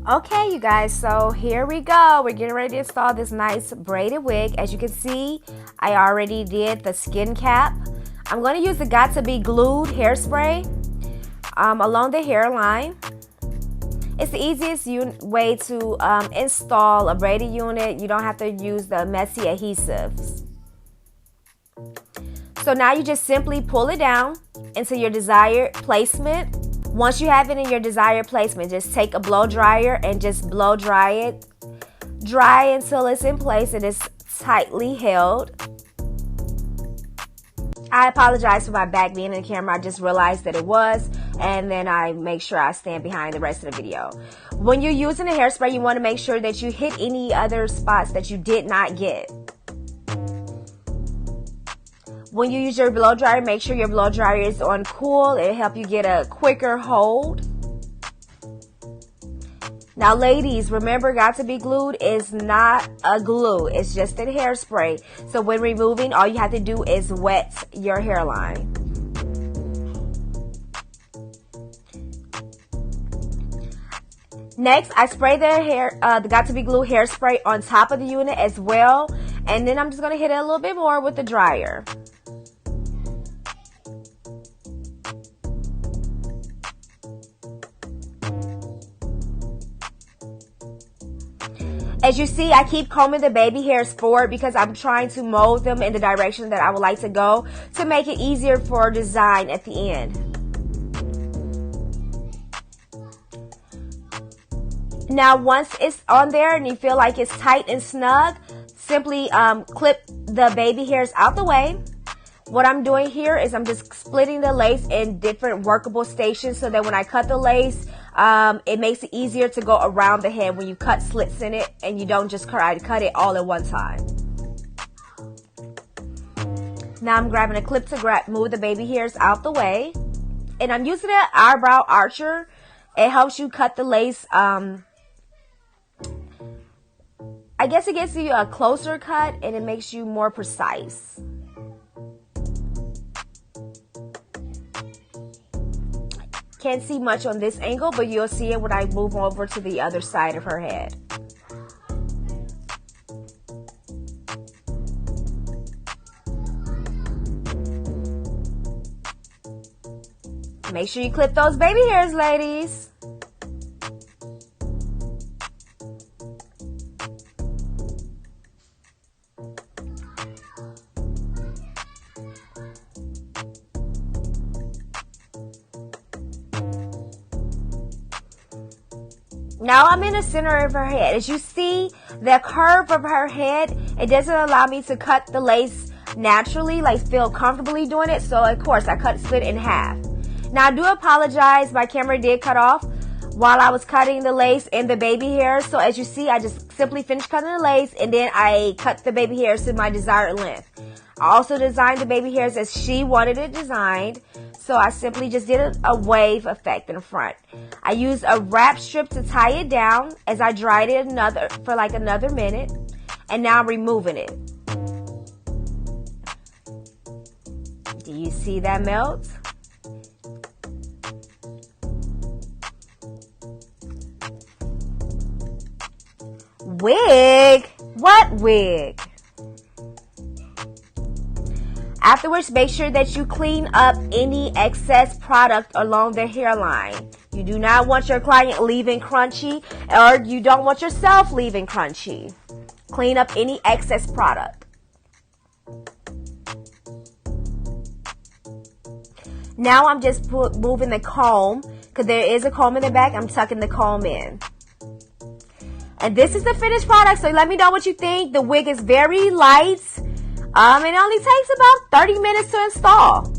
Okay, you guys, so here we go. We're getting ready to install this nice braided wig. As you can see, I already did the skin cap. I'm going to use the Got to Be Glued hairspray along the hairline. It's the easiest way to install a braided unit. You don't have to use the messy adhesives. So now you just simply pull it down into your desired placement. Once you have it in your desired placement, just take a blow dryer and just blow dry it. Dry until it's in place and it's tightly held. I apologize for my back being in the camera. I just realized that it was, and then I make sure I stand behind the rest of the video. When you're using a hairspray, you want to make sure that you hit any other spots that you did not get. When you use your blow dryer, make sure your blow dryer is on cool. It'll help you get a quicker hold. Now, ladies, remember, Got to Be Glued is not a glue. It's just a hairspray. So when removing, all you have to do is wet your hairline. Next, I spray the Got to Be Glued hairspray on top of the unit as well. And then I'm just going to hit it a little bit more with the dryer. As you see, I keep combing the baby hairs forward because I'm trying to mold them in the direction that I would like to go to make it easier for design at the end. Now, once it's on there and you feel like it's tight and snug, simply clip the baby hairs out the way. What I'm doing here is I'm just splitting the lace in different workable stations so that when I cut the lace, it makes it easier to go around the head when you cut slits in it and you don't just cut it all at one time. Now I'm grabbing a clip to move the baby hairs out the way. And I'm using an eyebrow archer. It helps you cut the lace. I guess it gives you a closer cut and it makes you more precise. Can't see much on this angle, but you'll see it when I move over to the other side of her head. Make sure you clip those baby hairs, ladies. Now I'm in the center of her head. As you see, the curve of her head, it doesn't allow me to cut the lace naturally, like feel comfortably doing it. So of course I split it in half. Now I do apologize, my camera did cut off while I was cutting the lace and the baby hairs. So as you see, I just simply finished cutting the lace and then I cut the baby hairs to my desired length. I also designed the baby hairs as she wanted it designed. So I simply just did a wave effect in the front. I used a wrap strip to tie it down as I dried it for like another minute. And now I'm removing it. Do you see that melt? Wig? What wig? Afterwards, make sure that you clean up any excess product along the hairline. You do not want your client leaving crunchy, or you don't want yourself leaving crunchy. Clean up any excess product. Now I'm just moving the comb, because there is a comb in the back. I'm tucking the comb in. And this is the finished product, so let me know what you think. The wig is very light. It only takes about 30 minutes to install.